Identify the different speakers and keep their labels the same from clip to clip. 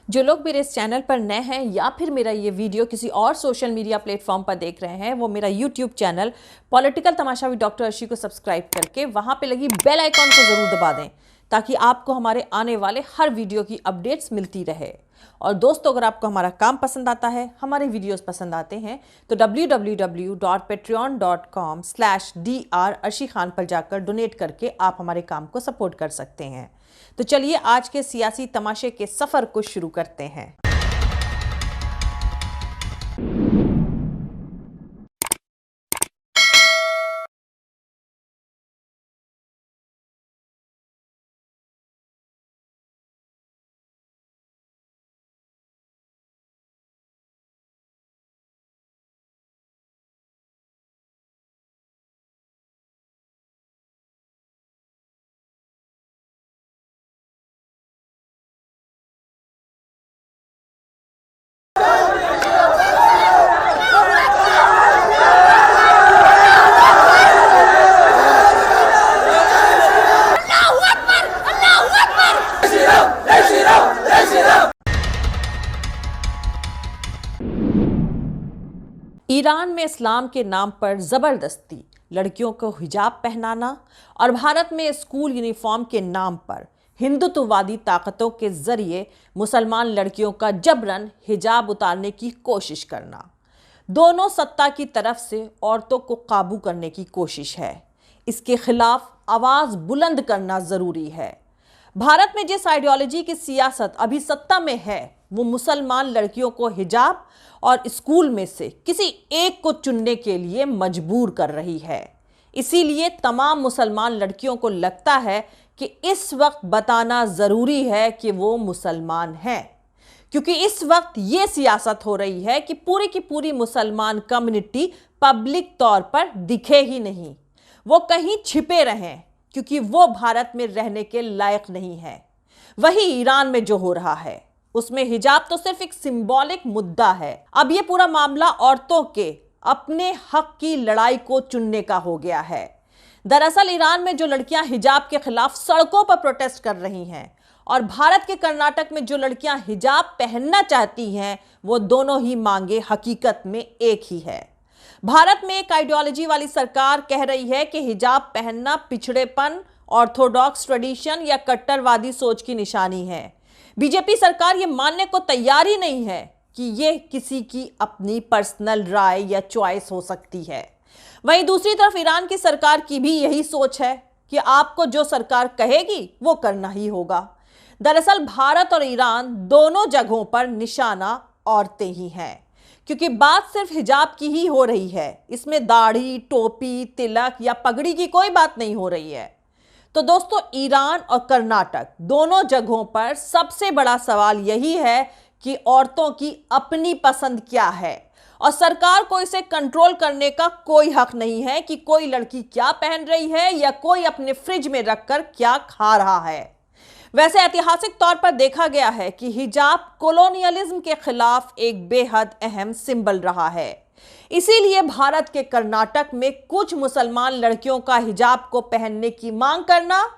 Speaker 1: जो लोग मेरे इस चैनल पर नए हैं या फिर मेरा ये वीडियो किसी और सोशल मीडिया प्लेटफॉर्म पर देख रहे हैं, वो मेरा YouTube channel political Tamasha with doctor Arshi को सब्सक्राइब करके वहां पे लगी बेल आइकॉन को जरूर दबा दें ताकि आपको हमारे आने वाले हर वीडियो की अपडेट्स मिलती रहे। और दोस्तों, अगर आपको हमारा काम पसंद आता है, हमारे वीडियोस पसंद आते हैं तो www.patreon.com/dr अर्शी खान पर जाकर डोनेट करके आप हमारे काम को सपोर्ट कर सकते हैं। तो चलिए आज के सियासी तमाशे के सफर को शुरू करते हैं। ईरान में इस्लाम के नाम पर जबरदस्ती लड़कियों को हिजाब पहनाना और भारत में स्कूल यूनिफॉर्म के नाम पर हिंदुत्ववादी ताकतों के जरिए मुसलमान लड़कियों का जबरन हिजाब उतारने की कोशिश करना, दोनों सत्ता की तरफ से औरतों को काबू करने की कोशिश है। इसके खिलाफ आवाज बुलंद करना जरूरी है। भारत में जिस आइडियोलॉजी की सियासत अभी सत्ता में है, वो मुसलमान लड़कियों को हिजाब और स्कूल में से किसी एक को चुनने के लिए मजबूर कर रही है। इसीलिए तमाम मुसलमान लड़कियों को लगता है कि इस वक्त बताना जरूरी है कि वो मुसलमान हैं, क्योंकि इस वक्त ये सियासत हो रही है कि पूरी की पूरी मुसलमान कम्युनिटी पब्लिक तौर पर दिखे ही नहीं, वो कहीं छिपे रहें, क्योंकि वो भारत में रहने के लायक नहीं है। वही ईरान में जो हो रहा है उसमें हिजाब तो सिर्फ एक सिंबॉलिक मुद्दा है। अब ये पूरा मामला औरतों के अपने हक की लड़ाई को चुनने का हो गया है। दरअसल ईरान में जो लड़कियां हिजाब के खिलाफ सड़कों पर प्रोटेस्ट कर रही हैं और भारत के कर्नाटक में जो लड़कियां हिजाब पहनना चाहती हैं, वो दोनों ही मांगे हकीकत में एक ही है। भारत में एक आइडियोलॉजी वाली सरकार कह रही है कि हिजाब पहनना पिछड़ेपन, ऑर्थोडॉक्स ट्रेडिशन या कट्टरवादी सोच की निशानी है। बीजेपी सरकार ये मानने को तैयार ही नहीं है कि ये किसी की अपनी पर्सनल राय या चॉइस हो सकती है। वहीं दूसरी तरफ ईरान की सरकार की भी यही सोच है कि आपको जो सरकार कहेगी वो करना ही होगा। दरअसल भारत और ईरान दोनों जगहों पर निशाना औरतें ही हैं, क्योंकि बात सिर्फ हिजाब की ही हो रही है। इसमें दाढ़ी, टोपी, तिलक या पगड़ी की कोई बात नहीं हो रही है। तो दोस्तों, ईरान और कर्नाटक दोनों जगहों पर सबसे बड़ा सवाल यही है कि औरतों की अपनी पसंद क्या है, और सरकार को इसे कंट्रोल करने का कोई हक नहीं है कि कोई लड़की क्या पहन रही है या कोई अपने फ्रिज में रखकर क्या खा रहा है। वैसे ऐतिहासिक तौर पर देखा गया है कि हिजाब कॉलोनियलिज्म के खिलाफ एक बेहद अहम सिंबल रहा है। इसीलिए भारत के कर्नाटक में कुछ मुसलमान लड़कियों का हिजाब को पहनने की मांग करना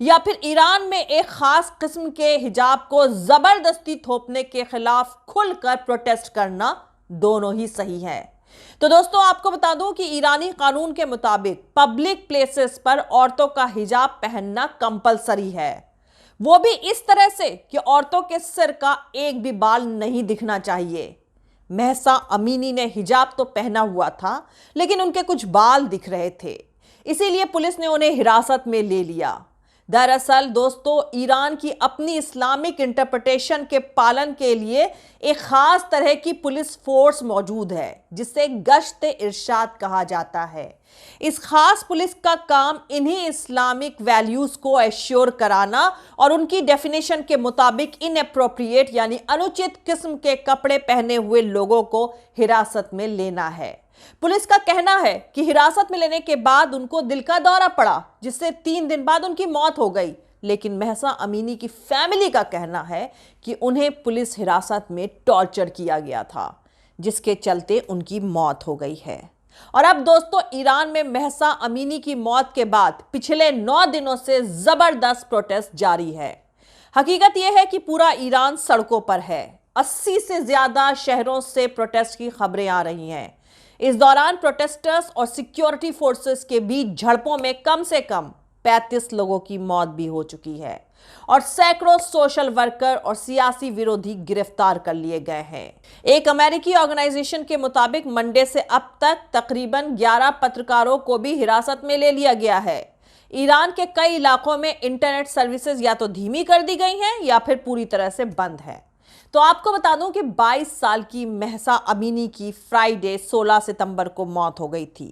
Speaker 1: या फिर ईरान में एक खास किस्म के हिजाब को जबरदस्ती थोपने के खिलाफ खुलकर प्रोटेस्ट करना, दोनों ही सही है। तो दोस्तों, आपको बता दूं कि ईरानी कानून के मुताबिक पब्लिक प्लेसेस पर औरतों का हिजाब पहनना कंपलसरी है, वो भी इस तरह से कि औरतों के सिर का एक भी बाल नहीं दिखना चाहिए। महसा अमीनी ने हिजाब तो पहना हुआ था, लेकिन उनके कुछ बाल दिख रहे थे, इसीलिए पुलिस ने उन्हें हिरासत में ले लिया। दरअसल दोस्तों, ईरान की अपनी इस्लामिक इंटरप्रिटेशन के पालन के लिए एक खास तरह की पुलिस फोर्स मौजूद है, जिसे गश्त-ए-इरशाद कहा जाता है। इस खास पुलिस का काम इन्हीं इस्लामिक वैल्यूज को एश्योर कराना और उनकी डेफिनेशन के मुताबिक इनएप्रोप्रिएट यानी अनुचित किस्म के कपड़े पहने हुए लोगों को हिरासत में लेना है। पुलिस का कहना है कि हिरासत में लेने के बाद उनको दिल का दौरा पड़ा, जिससे 3 दिन बाद उनकी मौत हो गई। लेकिन महसा अमीनी की फैमिली का कहना है कि उन्हें पुलिस हिरासत में टॉर्चर किया गया था, जिसके चलते उनकी मौत हो गई है। और अब दोस्तों, ईरान में महसा अमीनी की मौत के बाद पिछले 9 दिनों से जबरदस्त प्रोटेस्ट जारी है। हकीकत यह है कि पूरा ईरान सड़कों पर है। 80 से ज्यादा शहरों से प्रोटेस्ट की खबरें आ रही हैं। इस दौरान प्रोटेस्टर्स और सिक्योरिटी फोर्सेस के बीच झड़पों में कम से कम 35 लोगों की मौत भी हो चुकी है और सैकड़ों सोशल वर्कर और सियासी विरोधी गिरफ्तार कर लिए गए हैं। एक अमेरिकी ऑर्गेनाइजेशन के मुताबिक मंडे से अब तक तकरीबन 11 पत्रकारों को भी हिरासत में ले लिया गया है। ईरान के कई इलाकों में इंटरनेट सर्विसेज या तो धीमी कर दी गई हैं या फिर पूरी तरह से बंद है। तो आपको बता दूं कि 22 साल की महसा अमीनी की फ्राइडे 16 सितंबर को मौत हो गई थी।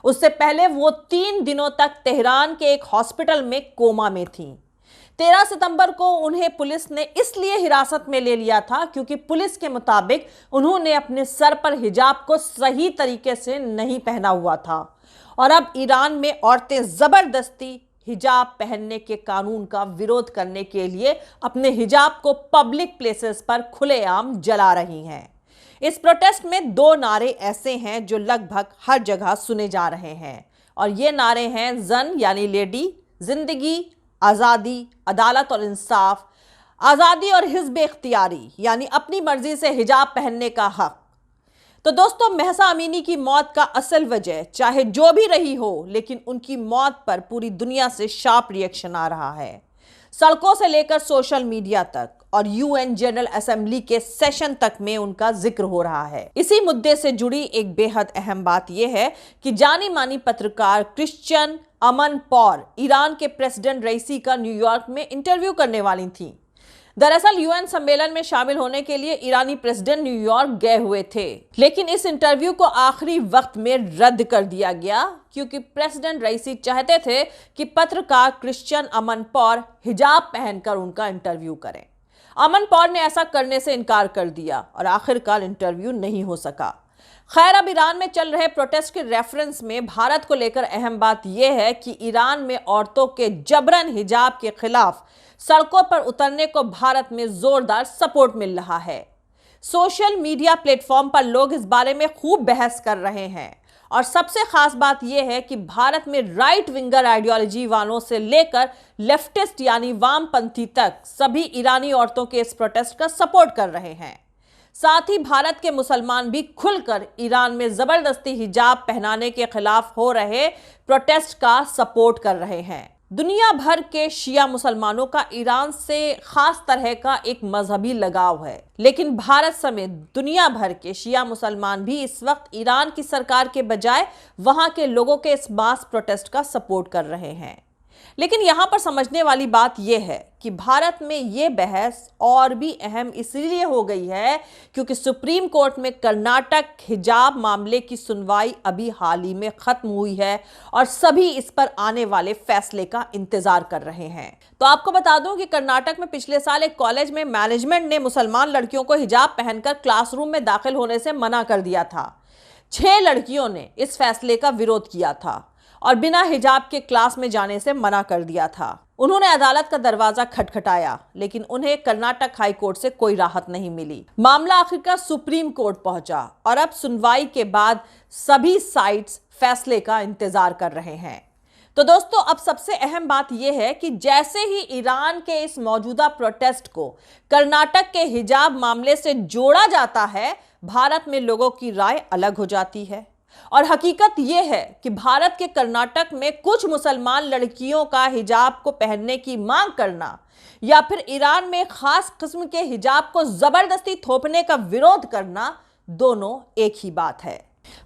Speaker 1: उससे पहले वो 3 दिनों तक तेहरान के एक हॉस्पिटल में कोमा में थीं। 13 सितंबर को उन्हें पुलिस ने इसलिए हिरासत में ले लिया था क्योंकि पुलिस के मुताबिक उन्होंने अपने सर पर हिजाब को सही तरीके से नहीं पहना हुआ था और अब ईरान में औरतें जबरदस्ती हिजाब पहनने के कानून का विरोध करने के लिए अपने हिजाब को पब्लिक प्लेसेस पर खुलेआम जला रही हैं। इस प्रोटेस्ट में 2 नारे ऐसे हैं जो लगभग हर जगह सुने जा रहे हैं और ये नारे हैं जन यानी लेडी, जिंदगी, आज़ादी, अदालत और इंसाफ, आज़ादी और हिज़्ब इख्तियारी यानी अपनी मर्जी से हिजाब पहनने का हक। तो दोस्तों, महसा अमीनी की मौत का असल वजह चाहे जो भी रही हो, लेकिन उनकी मौत पर पूरी दुनिया से शार्प रिएक्शन आ रहा है। सड़कों से लेकर सोशल मीडिया तक और यूएन जनरल असेंबली के सेशन तक में उनका जिक्र हो रहा है। इसी मुद्दे से जुड़ी एक बेहद अहम बात यह है कि जानी मानी पत्रकार क्रिश्चियन अमनपौर ईरान के प्रेसिडेंट रईसी का न्यूयॉर्क में इंटरव्यू करने वाली थी। दरअसल यूएन सम्मेलन में शामिल होने के लिए ईरानी प्रेसिडेंट न्यूयॉर्क गए हुए थे, लेकिन इस इंटरव्यू को आखिरी वक्त में रद्द कर दिया गया क्योंकि प्रेसिडेंट रईसी चाहते थे कि पत्रकार क्रिश्चियन अमनपौर हिजाब पहनकर उनका इंटरव्यू करें। अमनपौर ने ऐसा करने से इनकार कर दिया और आखिरकार इंटरव्यू नहीं हो सका। खैर, अब ईरान में चल रहे प्रोटेस्ट के रेफरेंस में भारत को लेकर अहम बात यह है कि ईरान में औरतों के जबरन हिजाब के खिलाफ सड़कों पर उतरने को भारत में जोरदार सपोर्ट मिल रहा है। सोशल मीडिया प्लेटफॉर्म पर लोग इस बारे में खूब बहस कर रहे हैं और सबसे खास बात यह है कि भारत में राइट विंगर आइडियोलॉजी वालों से लेकर लेफ्टिस्ट यानी वामपंथी तक सभी ईरानी औरतों के इस प्रोटेस्ट का सपोर्ट कर रहे हैं। साथ ही भारत के मुसलमान भी खुलकर ईरान में जबरदस्ती हिजाब पहनाने के खिलाफ हो रहे प्रोटेस्ट का सपोर्ट कर रहे हैं। दुनिया भर के शिया मुसलमानों का ईरान से खास तरह का एक मजहबी लगाव है, लेकिन भारत समेत दुनिया भर के शिया मुसलमान भी इस वक्त ईरान की सरकार के बजाय वहां के लोगों के इस मास प्रोटेस्ट का सपोर्ट कर रहे हैं। लेकिन यहां पर समझने वाली बात यह है कि भारत में यह बहस और भी अहम इसलिए हो गई है क्योंकि सुप्रीम कोर्ट में कर्नाटक हिजाब मामले की सुनवाई अभी हाल ही में खत्म हुई है और सभी इस पर आने वाले फैसले का इंतजार कर रहे हैं। तो आपको बता दूं कि कर्नाटक में पिछले साल एक कॉलेज में मैनेजमेंट ने मुसलमान लड़कियों को हिजाब पहनकर क्लासरूम में दाखिल होने से मना कर दिया था। 6 लड़कियों ने इस फैसले का विरोध किया था और बिना हिजाब के क्लास में जाने से मना कर दिया था। उन्होंने अदालत का दरवाजा खटखटाया, लेकिन उन्हें कर्नाटक हाई कोर्ट से कोई राहत नहीं मिली। मामला आखिरकार सुप्रीम कोर्ट पहुंचा और अब सुनवाई के बाद सभी साइड्स फैसले का इंतजार कर रहे हैं। तो दोस्तों, अब सबसे अहम बात यह है कि जैसे ही ईरान के इस मौजूदा प्रोटेस्ट को कर्नाटक के हिजाब मामले से जोड़ा जाता है, भारत में लोगों की राय अलग हो जाती है। और हकीकत यह है कि भारत के कर्नाटक में कुछ मुसलमान लड़कियों का हिजाब को पहनने की मांग करना या फिर ईरान में खास किस्म के हिजाब को जबरदस्ती थोपने का विरोध करना, दोनों एक ही बात है।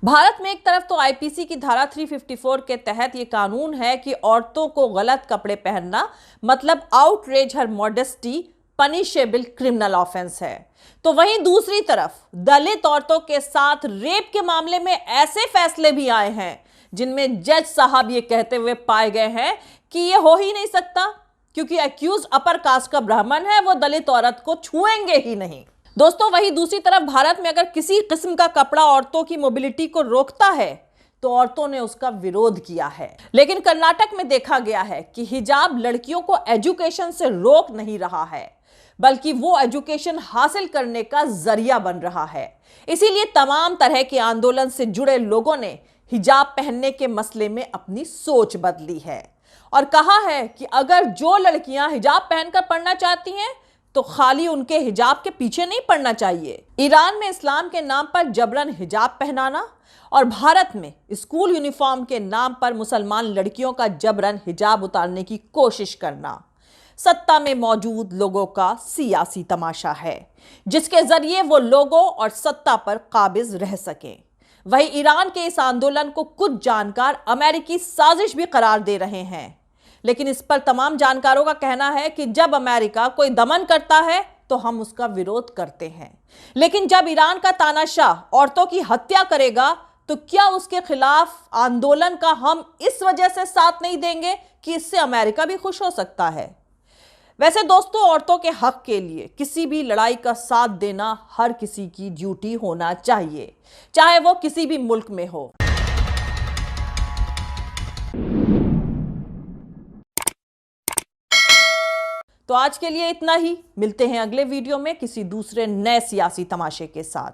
Speaker 1: भारत में एक तरफ तो आईपीसी की धारा 354 के तहत यह कानून है कि औरतों को गलत कपड़े पहनना मतलब आउटरेज हर मॉडेस्टी पनिशेबल क्रिमिनल ऑफेंस है, तो वहीं दूसरी तरफ दलित औरतों के साथ रेप के मामले में ऐसे फैसले भी आए हैं जिनमें जज साहब ये कहते हुए पाए गए हैं कि ये हो ही नहीं सकता क्योंकि अक्यूज अपर कास्ट का ब्राह्मण है, वो दलित औरत को छुएंगे ही नहीं। दोस्तों, वहीं दूसरी तरफ भारत में अगर किसी किस्म का कपड़ा औरतों की मोबिलिटी को रोकता है तो औरतों ने उसका विरोध किया है। लेकिन कर्नाटक में देखा गया है कि हिजाब लड़कियों को एजुकेशन से रोक नहीं रहा है, बल्कि वो एजुकेशन हासिल करने का जरिया बन रहा है। इसीलिए तमाम तरह के आंदोलन से जुड़े लोगों ने हिजाब पहनने के मसले में अपनी सोच बदली है और कहा है कि अगर जो लड़कियां हिजाब पहनकर पढ़ना चाहती हैं तो खाली उनके हिजाब के पीछे नहीं पड़ना चाहिए। ईरान में इस्लाम के नाम पर जबरन हिजाब पहनाना और भारत में स्कूल यूनिफॉर्म के नाम पर मुसलमान लड़कियों का जबरन हिजाब उतारने की कोशिश करना सत्ता में मौजूद लोगों का सियासी तमाशा है, जिसके जरिए वो लोगों और सत्ता पर काबिज रह सकें। वहीं ईरान के इस आंदोलन को कुछ जानकार अमेरिकी साजिश भी करार दे रहे हैं, लेकिन इस पर तमाम जानकारों का कहना है कि जब अमेरिका कोई दमन करता है तो हम उसका विरोध करते हैं, लेकिन जब ईरान का तानाशाह औरतों की हत्या करेगा तो क्या उसके खिलाफ आंदोलन का हम इस वजह से साथ नहीं देंगे कि इससे अमेरिका भी खुश हो सकता है। वैसे दोस्तों, औरतों के हक के लिए किसी भी लड़ाई का साथ देना हर किसी की ड्यूटी होना चाहिए, चाहे वो किसी भी मुल्क में हो। तो आज के लिए इतना ही। मिलते हैं अगले वीडियो में किसी दूसरे नए सियासी तमाशे के साथ।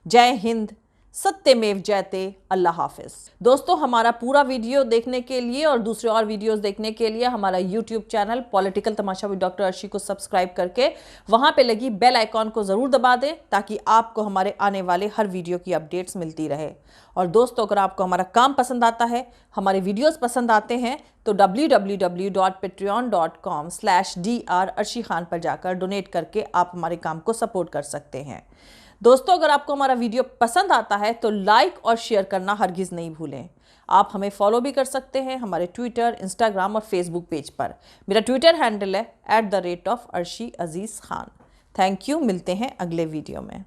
Speaker 1: जय हिंद, सत्यमेव जयते, अल्लाह हाफिज। दोस्तों, हमारा पूरा वीडियो देखने के लिए और दूसरे और वीडियोस देखने के लिए हमारा YouTube channel political Tamasha with doctor Arshi को सब्सक्राइब करके वहां पे लगी बेल आइकॉन को जरूर दबा दें, ताकि आपको हमारे आने वाले हर वीडियो की अपडेट्स मिलती रहे। और दोस्तों, अगर आपको हमारा काम पसंद आता है, हमारे वीडियोस पसंद आते हैं, तो www.patreon.com/dr अर्शी खान पर जाकर डोनेट करके आप हमारे काम को सपोर्ट कर सकते हैं। दोस्तों, अगर आपको हमारा वीडियो पसंद आता है तो लाइक और शेयर करना हरगिज़ नहीं भूलें। आप हमें फॉलो भी कर सकते हैं हमारे ट्विटर, इंस्टाग्राम और फेसबुक पेज पर। मेरा ट्विटर हैंडल है @arshi_aziz khan। Thank you. मिलते हैं अगले वीडियो में।